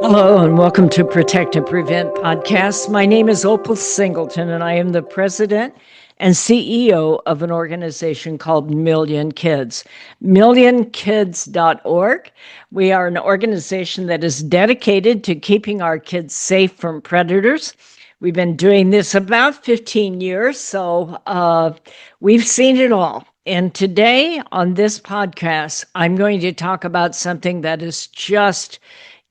Hello, and welcome to Protect and Prevent podcast. My name is Opal Singleton, and I am the president and CEO of an organization called Million Kids, millionkids.org. We are an organization that is dedicated to keeping our kids safe from predators. We've been doing this about 15 years, so we've seen it all. And today on this podcast, I'm going to talk about something that is just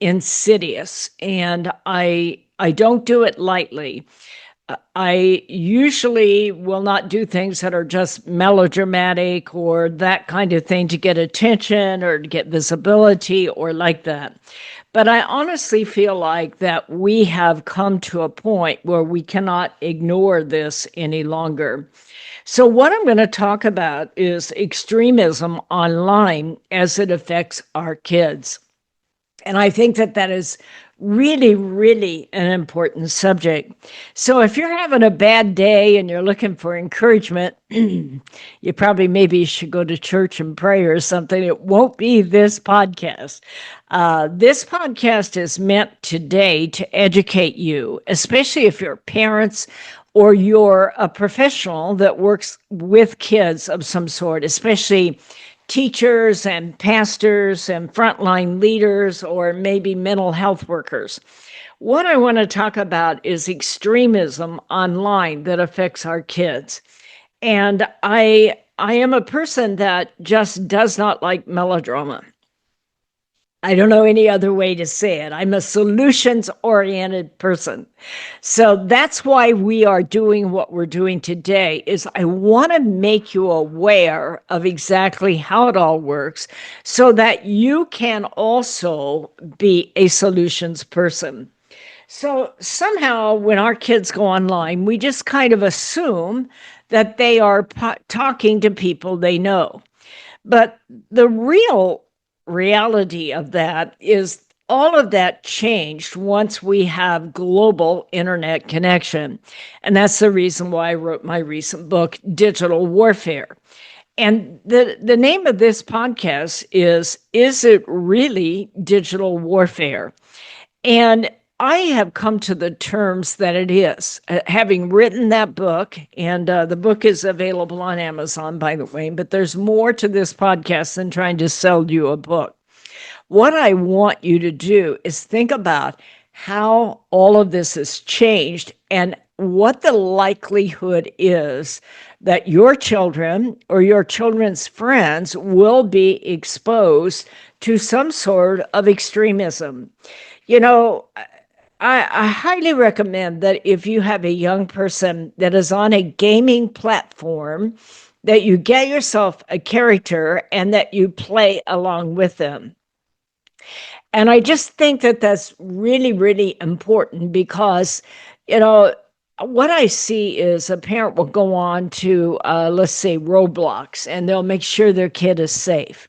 insidious, and I don't do it lightly. I usually will not do things that are just melodramatic or that kind of thing to get attention or to get visibility or like that. But I honestly feel like that we have come to a point where we cannot ignore this any longer. So what I'm going to talk about is extremism online as it affects our kids. And I think that that is really, really an important subject. So if you're having a bad day and you're looking for encouragement, you probably maybe should go to church and pray or something. It won't be this podcast. This podcast is meant today to educate you, especially if you're parents or you're a professional that works with kids of some sort, especially teachers and pastors and frontline leaders, or maybe mental health workers. What I want to talk about is extremism online that affects our kids. And I am a person that just does not like melodrama. I don't know any other way to say it. I'm a solutions-oriented person. So that's why we are doing what we're doing today, is I want to make you aware of exactly how it all works so that you can also be a solutions person. So somehow when our kids go online, we just kind of assume that they are talking to people they know. But the real reality of that is all of that changed once we have global internet connection. And that's the reason why I wrote my recent book, Digital Warfare. And the name of this podcast is It Really Digital Warfare? And I have come to the terms that it is, having written that book, and the book is available on Amazon, by the way, but there's more to this podcast than trying to sell you a book. What I want you to do is think about how all of this has changed and what the likelihood is that your children or your children's friends will be exposed to some sort of extremism. You know, I highly recommend that if you have a young person that is on a gaming platform, that you get yourself a character and that you play along with them. And I just think that that's really, really important because, what I see is a parent will go on to, let's say, Roblox, and they'll make sure their kid is safe.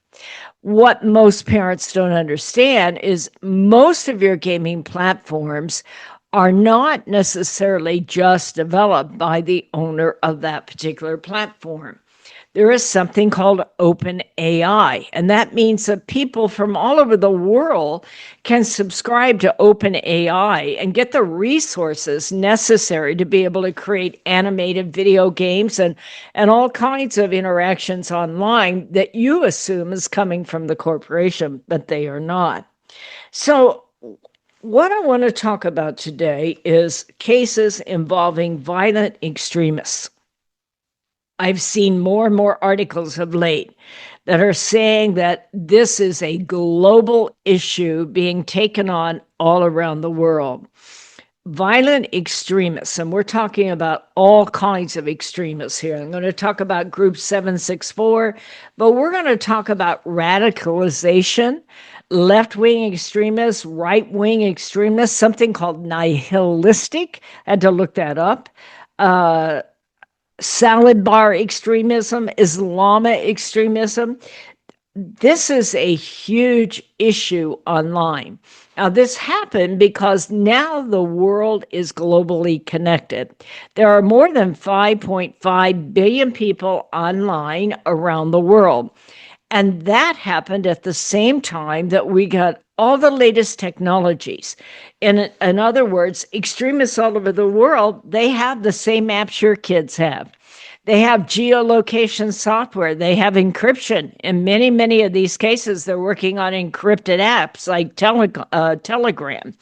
What most parents don't understand is most of your gaming platforms are not necessarily just developed by the owner of that particular platform. There is something called open AI, and that means that people from all over the world can subscribe to open AI and get the resources necessary to be able to create animated video games and all kinds of interactions online that you assume is coming from the corporation, but they are not. So what I want to talk about today is cases involving violent extremists. I've seen more and more articles of late that are saying that this is a global issue being taken on all around the world. Violent extremists, and we're talking about all kinds of extremists here. I'm going to talk about Group 764, but we're going to talk about radicalization, left-wing extremists, right-wing extremists, something called nihilistic. I had to look that up. Salad bar extremism, Islamic extremism. This is a huge issue online. Now, this happened because now the world is globally connected. There are more than 5.5 billion people online around the world. And that happened at the same time that we got all the latest technologies. In other words, extremists all over the world, they have the same apps your kids have. They have geolocation software. They have encryption. In many, many of these cases, they're working on encrypted apps like Telegram.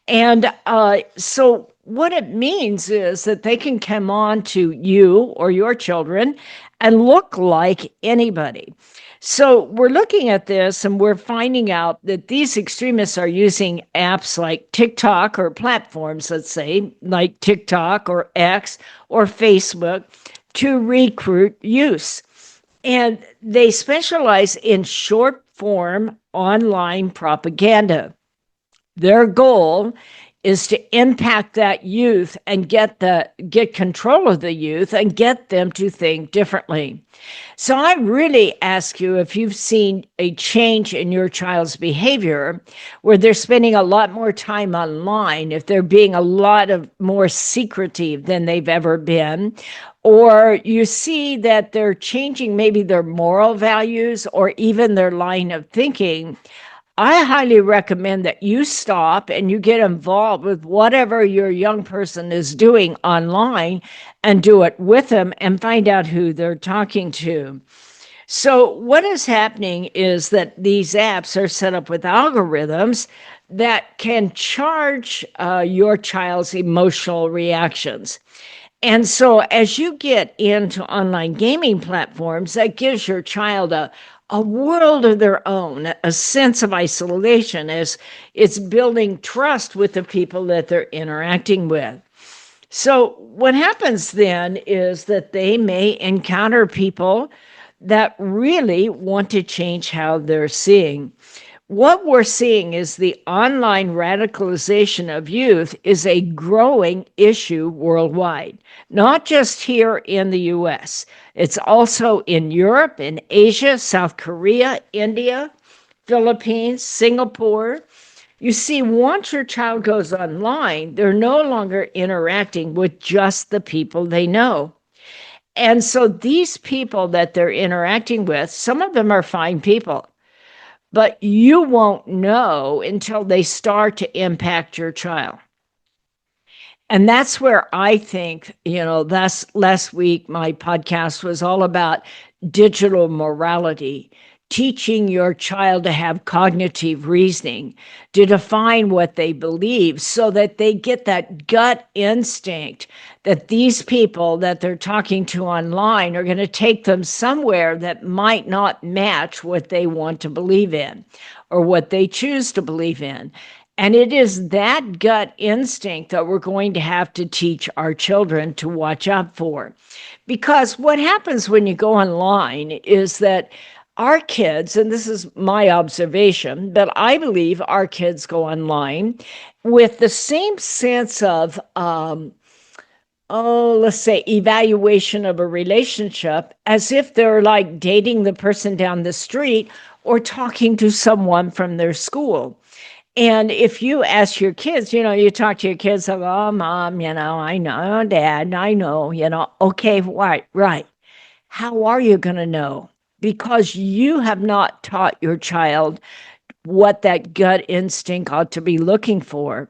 And so what it means is that they can come on to you or your children and look like anybody. So we're looking at this and we're finding out that these extremists are using apps like TikTok or platforms, let's say, like TikTok or X or Facebook to recruit use. And they specialize in short form online propaganda. Their goal is to impact that youth and get control of the youth and get them to think differently. So I really ask you if you've seen a change in your child's behavior where they're spending a lot more time online, if they're being a lot more secretive than they've ever been, or you see that they're changing maybe their moral values or even their line of thinking. I highly recommend that you stop and you get involved with whatever your young person is doing online and do it with them and find out who they're talking to. So what is happening is that these apps are set up with algorithms that can charge your child's emotional reactions. And so as you get into online gaming platforms, that gives your child a world of their own, a sense of isolation as it's building trust with the people that they're interacting with. So what happens then is that they may encounter people that really want to change how they're seeing. What we're seeing is the online radicalization of youth is a growing issue worldwide, not just here in the US. It's also in Europe, in Asia, South Korea, India, Philippines, Singapore. You see, once your child goes online, they're no longer interacting with just the people they know. And so these people that they're interacting with, some of them are fine people, but you won't know until they start to impact your child. And that's where I think, last week, my podcast was all about digital morality, teaching your child to have cognitive reasoning, to define what they believe so that they get that gut instinct that these people that they're talking to online are going to take them somewhere that might not match what they want to believe in or what they choose to believe in. And it is that gut instinct that we're going to have to teach our children to watch out for. Because what happens when you go online is that our kids, and this is my observation, but I believe our kids go online with the same sense of, let's say, evaluation of a relationship as if they're like dating the person down the street or talking to someone from their school. And if you ask your kids, you talk to your kids, like, oh, mom, I know, dad, I know, okay, right. How are you going to know? Because you have not taught your child what that gut instinct ought to be looking for.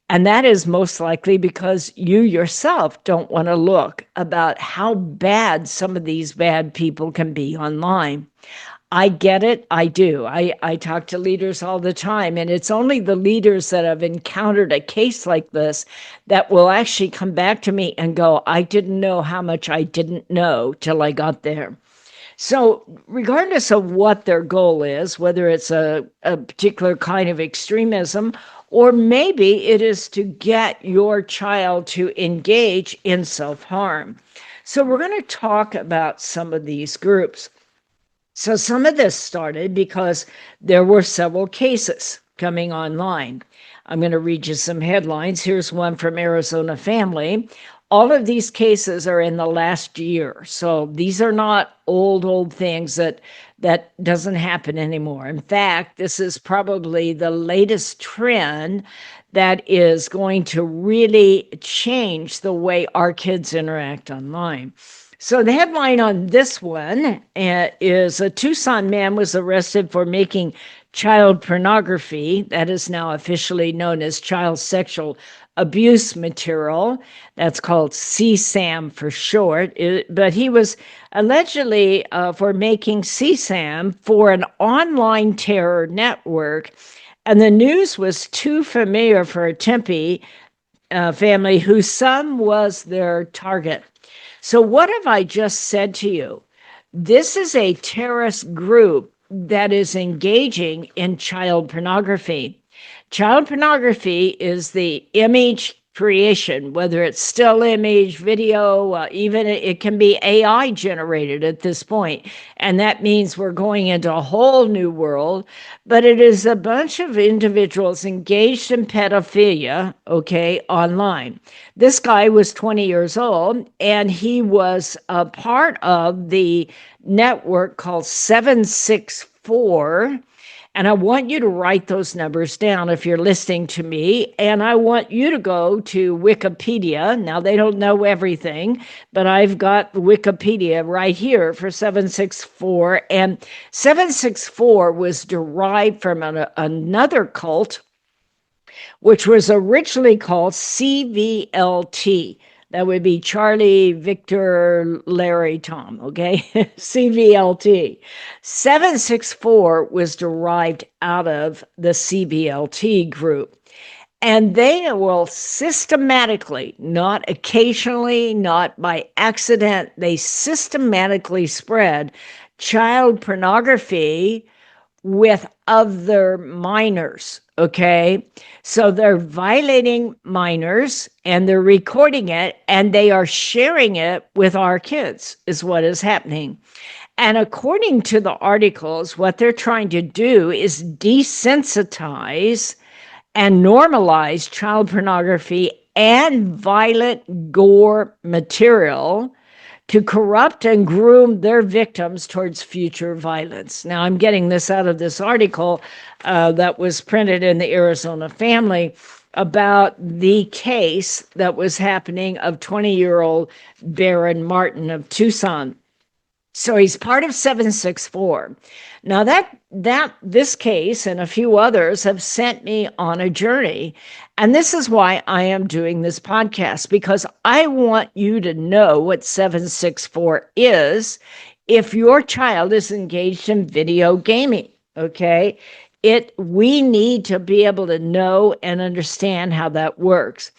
And that is most likely because you yourself don't want to look about how bad some of these bad people can be online. I get it. I do. I talk to leaders all the time, and it's only the leaders that have encountered a case like this that will actually come back to me and go, I didn't know how much I didn't know till I got there. So regardless of what their goal is, whether it's a particular kind of extremism, or maybe it is to get your child to engage in self-harm. So we're going to talk about some of these groups. So some of this started because there were several cases coming online. I'm going to read you some headlines. Here's one from Arizona Family. All of these cases are in the last year. So these are not old things that doesn't happen anymore. In fact, this is probably the latest trend that is going to really change the way our kids interact online. So the headline on this one is a Tucson man was arrested for making child pornography, that is now officially known as child sexual abuse material. That's called CSAM for short. But he was allegedly for making CSAM for an online terror network. And the news was too familiar for a Tempe family whose son was their target. So, what have I just said to you? This is a terrorist group that is engaging in child pornography. Child pornography is the image creation, whether it's still image, video, even it can be AI generated at this point. And that means we're going into a whole new world. But it is a bunch of individuals engaged in pedophilia, okay, online. This guy was 20 years old, and he was a part of the network called 764. And I want you to write those numbers down if you're listening to me. And I want you to go to Wikipedia. Now, they don't know everything, but I've got Wikipedia right here for 764. And 764 was derived from another cult, which was originally called CVLT. That would be Charlie, Victor, Larry, Tom, okay? CVLT. 764 was derived out of the CVLT group. And they will systematically, not occasionally, not by accident, they systematically spread child pornography with other minors, okay? So they're violating minors and they're recording it and they are sharing it with our kids, is what is happening. And according to the articles, what they're trying to do is desensitize and normalize child pornography and violent gore material to corrupt and groom their victims towards future violence. Now, I'm getting this out of this article that was printed in the Arizona Family about the case that was happening of 20-year-old Baron Martin of Tucson. So he's part of 764. Now this case and a few others have sent me on a journey. And this is why I am doing this podcast, because I want you to know what 764 is if your child is engaged in video gaming, okay? We need to be able to know and understand how that works.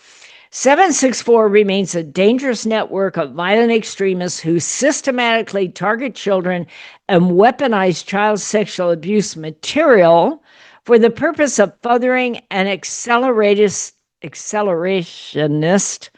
764 remains a dangerous network of violent extremists who systematically target children and weaponize child sexual abuse material for the purpose of furthering an accelerationist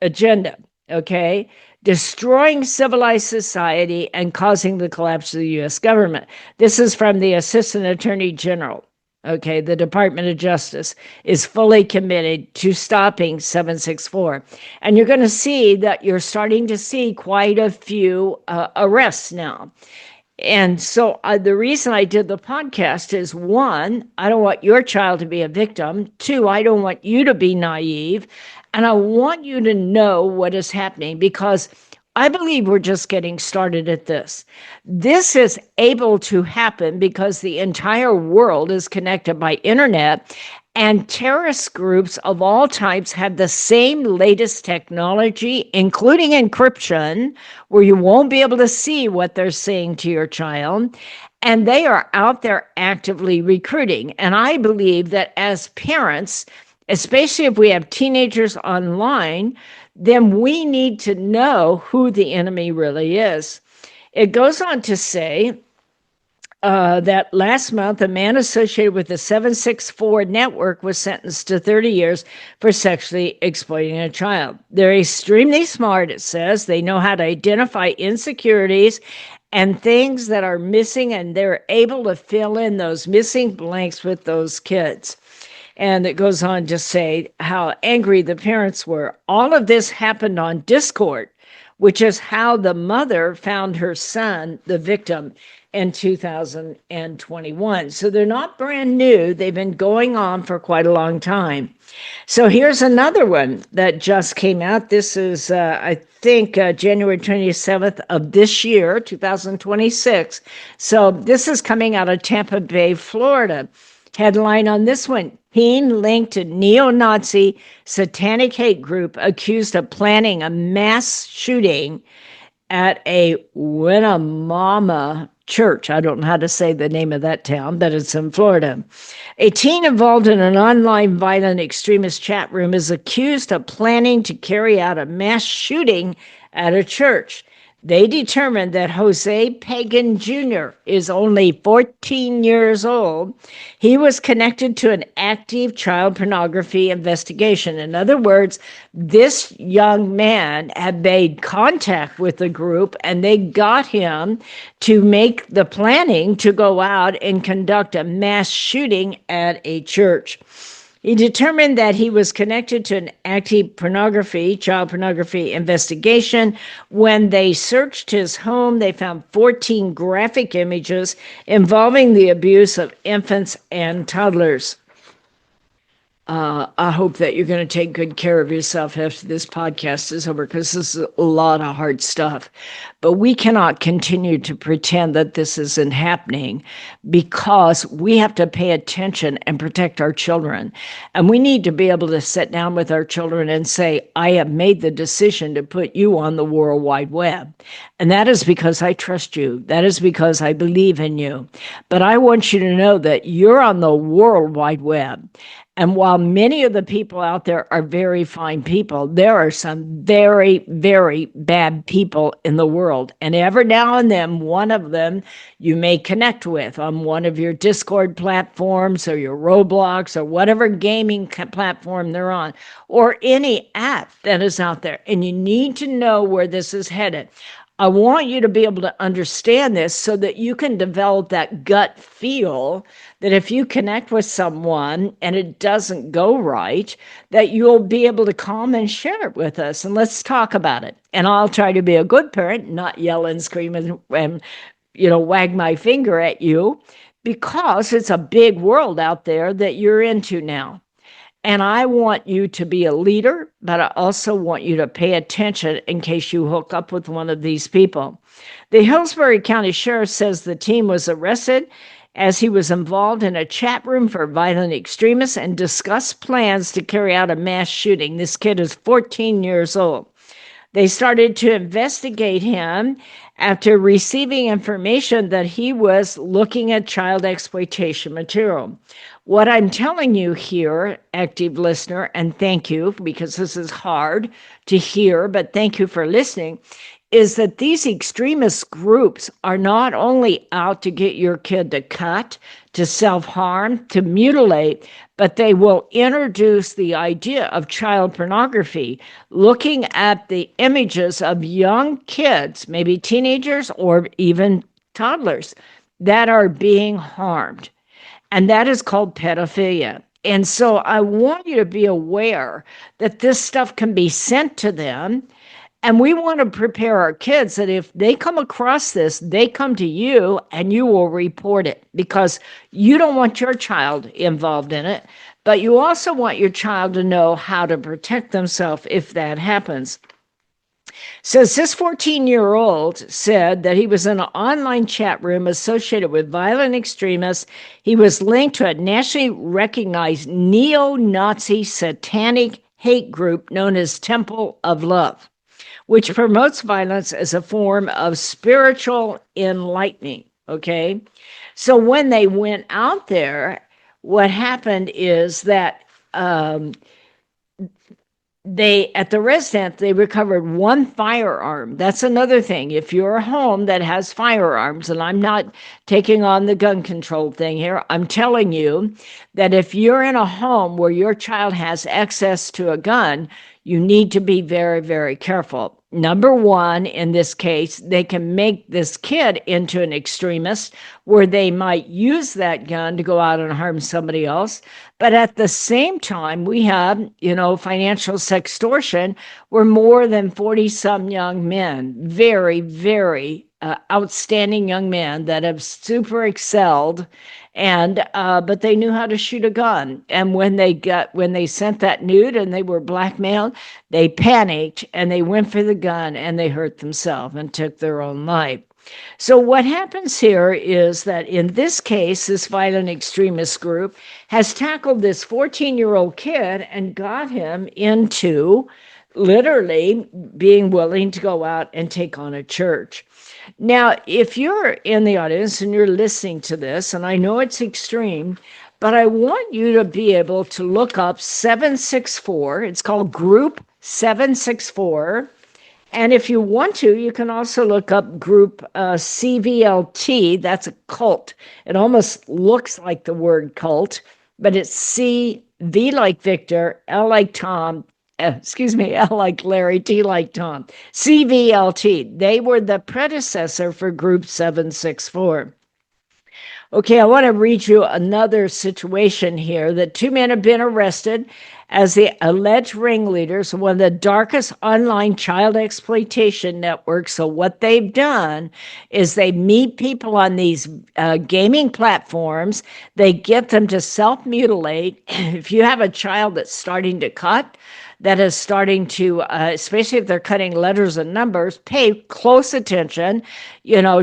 agenda, okay? Destroying civilized society and causing the collapse of the U.S. government. This is from the Assistant Attorney General. Okay, the Department of Justice is fully committed to stopping 764. And you're going to see that you're starting to see quite a few arrests now. And so the reason I did the podcast is, one, I don't want your child to be a victim. Two, I don't want you to be naive. And I want you to know what is happening, because I believe we're just getting started at this. This is able to happen because the entire world is connected by internet, and terrorist groups of all types have the same latest technology, including encryption, where you won't be able to see what they're saying to your child. And they are out there actively recruiting. And I believe that as parents, especially if we have teenagers online, then we need to know who the enemy really is. It goes on to say that last month, a man associated with the 764 network was sentenced to 30 years for sexually exploiting a child. They're extremely smart, it says. They know how to identify insecurities and things that are missing, and they're able to fill in those missing blanks with those kids. And it goes on to say how angry the parents were. All of this happened on Discord, which is how the mother found her son, the victim, in 2021. So they're not brand new. They've been going on for quite a long time. So here's another one that just came out. This is, I think, January 27th of this year, 2026. So this is coming out of Tampa Bay, Florida. Headline on this one: teen linked to neo-Nazi satanic hate group accused of planning a mass shooting at a Winnemama church. I don't know how to say the name of that town, but it's in Florida. A teen involved in an online violent extremist chat room is accused of planning to carry out a mass shooting at a church. They determined that Jose Pagan Jr. is only 14 years old. He was connected to an active child pornography investigation. In other words, this young man had made contact with the group, and they got him to make the planning to go out and conduct a mass shooting at a church. He determined that he was connected to an active child pornography investigation. When they searched his home, they found 14 graphic images involving the abuse of infants and toddlers. I hope that you're going to take good care of yourself after this podcast is over, because this is a lot of hard stuff. But we cannot continue to pretend that this isn't happening, because we have to pay attention and protect our children. And we need to be able to sit down with our children and say, I have made the decision to put you on the World Wide Web. And that is because I trust you. That is because I believe in you. But I want you to know that you're on the World Wide Web. And while many of the people out there are very fine people, there are some very, very bad people in the world. And every now and then, one of them you may connect with on one of your Discord platforms or your Roblox or whatever gaming platform they're on, or any app that is out there. And you need to know where this is headed. I want you to be able to understand this so that you can develop that gut feel that if you connect with someone and it doesn't go right, that you'll be able to come and share it with us, and let's talk about it. And I'll try to be a good parent, not yell and scream and wag my finger at you, because it's a big world out there that you're into now. And I want you to be a leader, but I also want you to pay attention in case you hook up with one of these people. The Hillsborough County Sheriff says the teen was arrested as he was involved in a chat room for violent extremists and discussed plans to carry out a mass shooting. This kid is 14 years old. They started to investigate him after receiving information that he was looking at child exploitation material. What I'm telling you here, active listener, and thank you, because this is hard to hear, but thank you for listening, is that these extremist groups are not only out to get your kid to cut, to self-harm, to mutilate, but they will introduce the idea of child pornography, looking at the images of young kids, maybe teenagers or even toddlers, that are being harmed. And that is called pedophilia. And so I want you to be aware that this stuff can be sent to them. And we want to prepare our kids that if they come across this, they come to you and you will report it, because you don't want your child involved in it, but you also want your child to know how to protect themselves if that happens. Says this 14-year-old said that he was in an online chat room associated with violent extremists. He was linked to a nationally recognized neo-Nazi satanic hate group known as Temple of Love, which promotes violence as a form of spiritual enlightening, okay? So when they went out there, what happened is that at the residence, they recovered one firearm. That's another thing. If you're a home that has firearms, and I'm not taking on the gun control thing here, I'm telling you that if you're in a home where your child has access to a gun, you need to be very, very careful. Number one, in this case, they can make this kid into an extremist where they might use that gun to go out and harm somebody else. But at the same time, we have, financial sextortion where more than 40 some young men, very, very outstanding young men that have super excelled, and but they knew how to shoot a gun. And when they sent that nude and they were blackmailed, they panicked and they went for the gun and they hurt themselves and took their own life. So what happens here is that in this case, this violent extremist group has tackled this 14-year-old kid and got him into literally being willing to go out and take on a church. Now, if you're in the audience and you're listening to this, and I know it's extreme, but I want you to be able to look up 764. It's called Group 764. And if you want to, you can also look up Group CVLT. That's a cult. It almost looks like the word cult, but it's C, V like Victor, L like Tom, L like Larry, T like Tom. CVLT. They were the predecessor for Group 764. Okay, I want to read you another situation here that two men have been arrested as the alleged ringleaders of one of the darkest online child exploitation networks. So what they've done is they meet people on these gaming platforms. They get them to self-mutilate. If you have a child that's starting to cut, that is starting to, especially if they're cutting letters and numbers, pay close attention,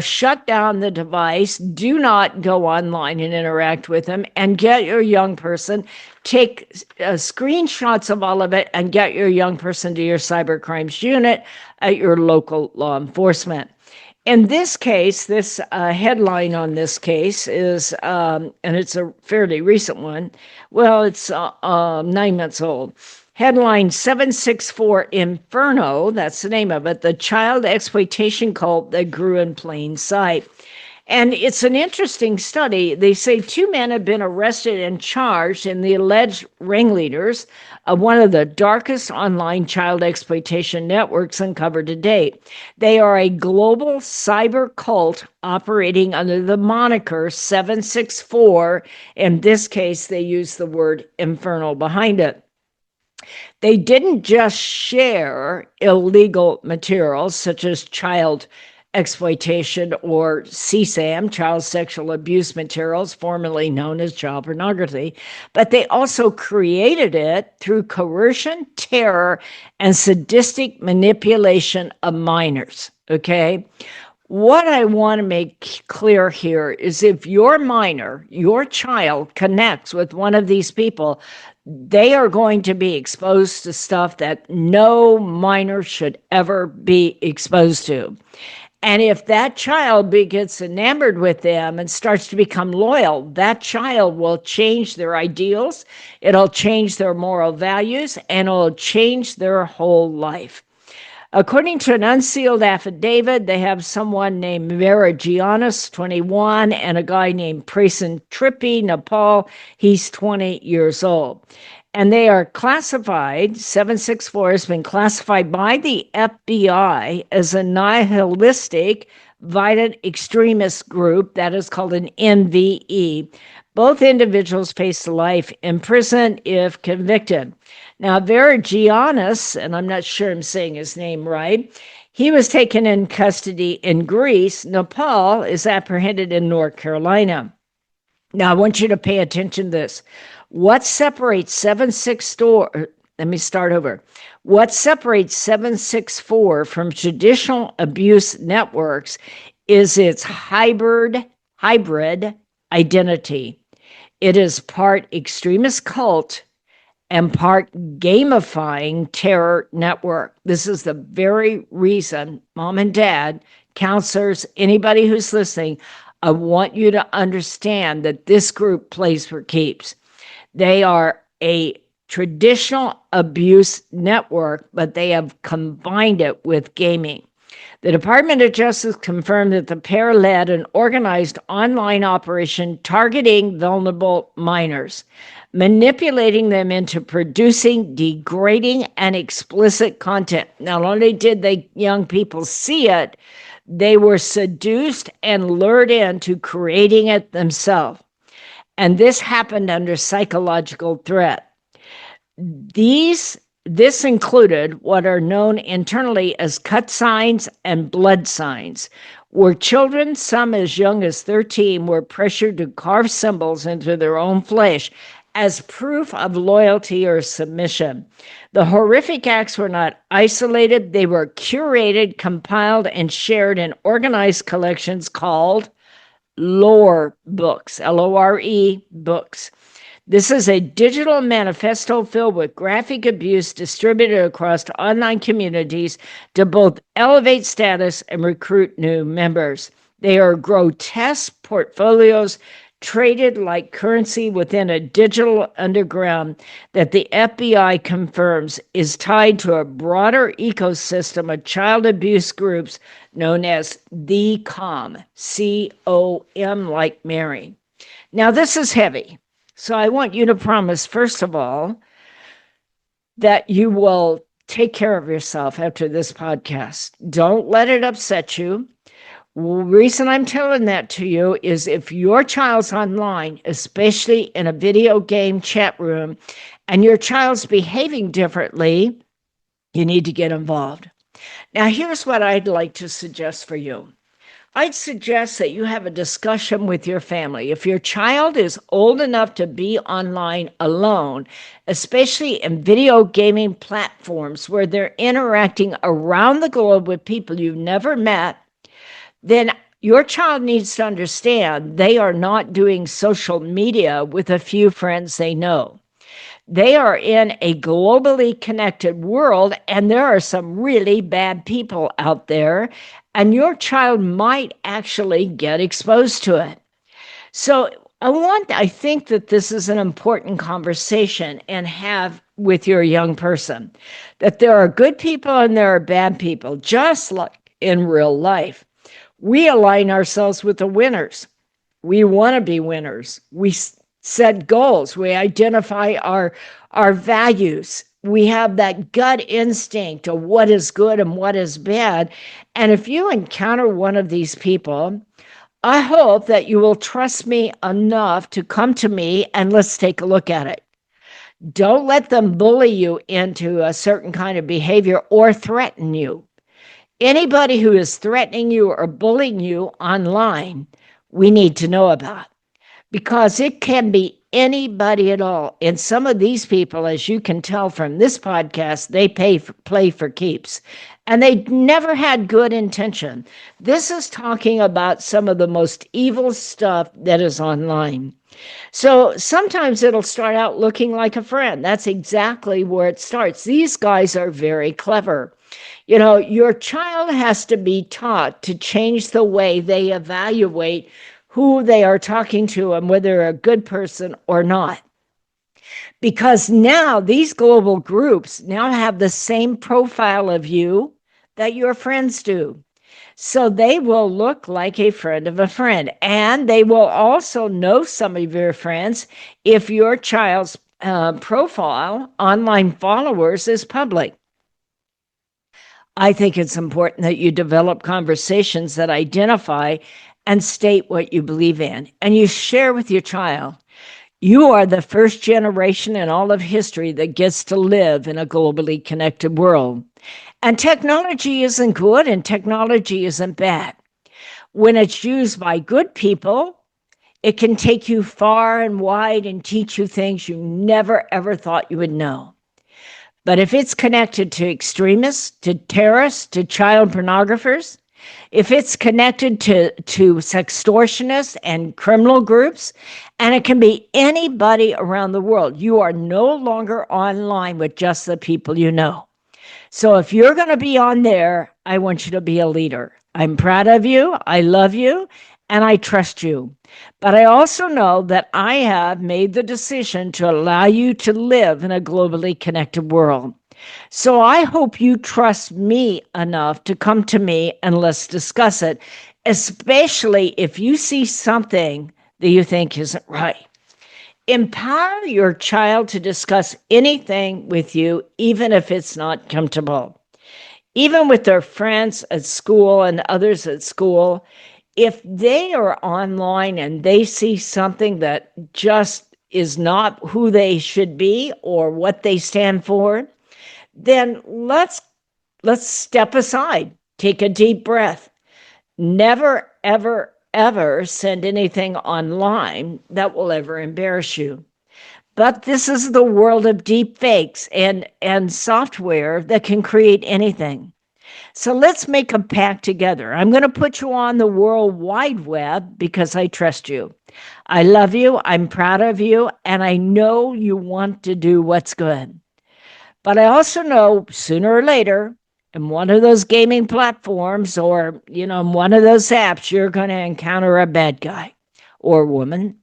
shut down the device, do not go online and interact with them, and get your young person, take screenshots of all of it, and get your young person to your cyber crimes unit at your local law enforcement. In this case, this headline on this case is, and it's a fairly recent one, well, it's 9 months old. Headline 764 Inferno, that's the name of it, the child exploitation cult that grew in plain sight. And it's an interesting study. They say two men have been arrested and charged in the alleged ringleaders of one of the darkest online child exploitation networks uncovered to date. They are a global cyber cult operating under the moniker 764. In this case, they use the word Inferno behind it. They didn't just share illegal materials such as child exploitation or CSAM, child sexual abuse materials, formerly known as child pornography, but they also created it through coercion, terror, and sadistic manipulation of minors, okay? What I want to make clear here is if your minor, your child connects with one of these people, they are going to be exposed to stuff that no minor should ever be exposed to. And if that child gets enamored with them and starts to become loyal, that child will change their ideals, it'll change their moral values, and it'll change their whole life. According to an unsealed affidavit, they have someone named Vera Giannis, 21, and a guy named Prasen Trippi, Nepal. He's 20 years old. And they are classified, 764 has been classified by the FBI as a nihilistic violent extremist group that is called an NVE. Both individuals face life in prison if convicted. Now, Giannis, and I'm not sure I'm saying his name right, he was taken in custody in Greece. Nepal is apprehended in North Carolina. Now, I want you to pay attention to this. What separates 764, let me start over. What separates 764 from traditional abuse networks is its hybrid identity. It is part extremist cult and part gamifying terror network. This is the very reason, mom and dad, counselors, anybody who's listening, I want you to understand that this group plays for keeps. They are a traditional abuse network, but they have combined it with gaming. The Department of Justice confirmed that the pair led an organized online operation targeting vulnerable minors, manipulating them into producing degrading and explicit content. Not only did the young people see it, they were seduced and lured into creating it themselves. And this happened under psychological threat. This included what are known internally as cut signs and blood signs, where children, some as young as 13, were pressured to carve symbols into their own flesh as proof of loyalty or submission. The horrific acts were not isolated, they were curated, compiled, and shared in organized collections called lore books, Lore books. This is a digital manifesto filled with graphic abuse distributed across online communities to both elevate status and recruit new members. They are grotesque portfolios traded like currency within a digital underground that the FBI confirms is tied to a broader ecosystem of child abuse groups known as the COM, C-O-M like Mary. Now, this is heavy. So I want you to promise, first of all, that you will take care of yourself after this podcast. Don't let it upset you. The reason I'm telling that to you is if your child's online, especially in a video game chat room, and your child's behaving differently, you need to get involved. Now, here's what I'd like to suggest for you. I'd suggest that you have a discussion with your family. If your child is old enough to be online alone, especially in video gaming platforms where they're interacting around the globe with people you've never met, then your child needs to understand they are not doing social media with a few friends they know. They are in a globally connected world, and there are some really bad people out there, and your child might actually get exposed to it. So I think that this is an important conversation and have with your young person, that there are good people and there are bad people, just like in real life. We align ourselves with the winners. We want to be winners. We set goals. We identify our values. We have that gut instinct of what is good and what is bad. And if you encounter one of these people, I hope that you will trust me enough to come to me and let's take a look at it. Don't let them bully you into a certain kind of behavior or threaten you. Anybody who is threatening you or bullying you online, we need to know about, because it can be anybody at all. And some of these people, as you can tell from this podcast, they play for keeps. And they never had good intention. This is talking about some of the most evil stuff that is online. So sometimes it'll start out looking like a friend. That's exactly where it starts. These guys are very clever. You know, your child has to be taught to change the way they evaluate who they are talking to and whether they're a good person or not. Because now these global groups now have the same profile of you that your friends do. So they will look like a friend of a friend. And they will also know some of your friends if your child's profile, online followers, is public. I think it's important that you develop conversations that identify and state what you believe in, and you share with your child. You are the first generation in all of history that gets to live in a globally connected world. And technology isn't good and technology isn't bad. When it's used by good people, it can take you far and wide and teach you things you never, ever thought you would know. But if it's connected to extremists, to terrorists, to child pornographers, if it's connected to sextortionists and criminal groups, and it can be anybody around the world, you are no longer online with just the people you know. So if you're going to be on there, I want you to be a leader. I'm proud of you, I love you, and I trust you. But I also know that I have made the decision to allow you to live in a globally connected world. So I hope you trust me enough to come to me and let's discuss it, especially if you see something that you think isn't right. Empower your child to discuss anything with you, even if it's not comfortable. Even with their friends at school and others at school, if they are online and they see something that just is not who they should be or what they stand for, then let's step aside, take a deep breath. Never, ever, ever send anything online that will ever embarrass you. But this is the world of deep fakes and software that can create anything. So let's make a pact together. I'm going to put you on the World Wide Web because I trust you. I love you. I'm proud of you. And I know you want to do what's good. But I also know sooner or later, in one of those gaming platforms or, in one of those apps, you're going to encounter a bad guy or woman.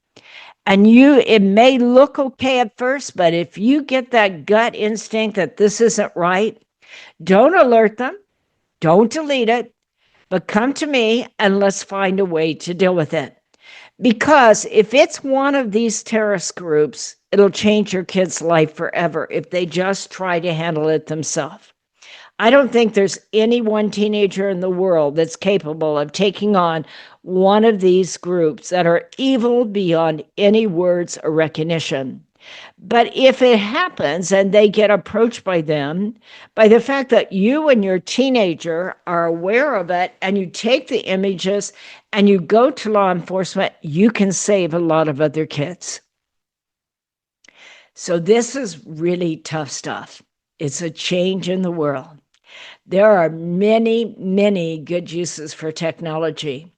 And it may look okay at first, but if you get that gut instinct that this isn't right, don't alert them, don't delete it, but come to me and let's find a way to deal with it. Because if it's one of these terrorist groups, it'll change your kid's life forever if they just try to handle it themselves. I don't think there's any one teenager in the world that's capable of taking on one of these groups that are evil beyond any words or recognition. But if it happens and they get approached by them, by the fact that you and your teenager are aware of it and you take the images and you go to law enforcement, you can save a lot of other kids. So this is really tough stuff. It's a change in the world. There are many, many good uses for technology,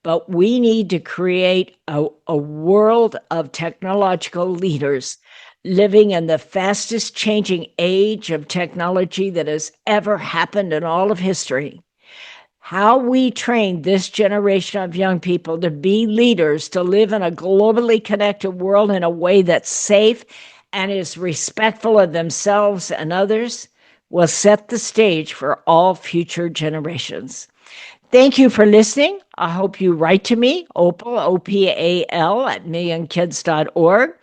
but we need to create a world of technological leaders living in the fastest changing age of technology that has ever happened in all of history. How we train this generation of young people to be leaders, to live in a globally connected world in a way that's safe and is respectful of themselves and others, will set the stage for all future generations. Thank you for listening. I hope you write to me, Opal, OPAL, at millionkids.org.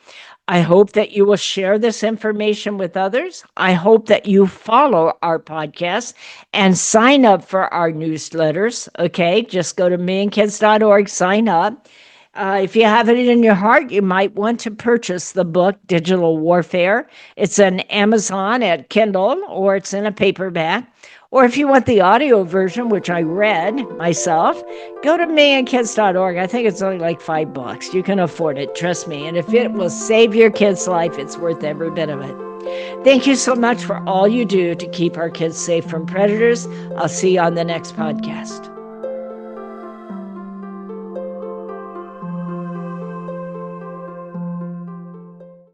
I hope that you will share this information with others. I hope that you follow our podcast and sign up for our newsletters. Okay, just go to millionkids.org, sign up. If you have it in your heart, you might want to purchase the book, Digital Warfare. It's on Amazon at Kindle, or it's in a paperback. Or if you want the audio version, which I read myself, go to millionkids.org. I think it's only like $5. You can afford it, trust me. And if it will save your kid's life, it's worth every bit of it. Thank you so much for all you do to keep our kids safe from predators. I'll see you on the next podcast.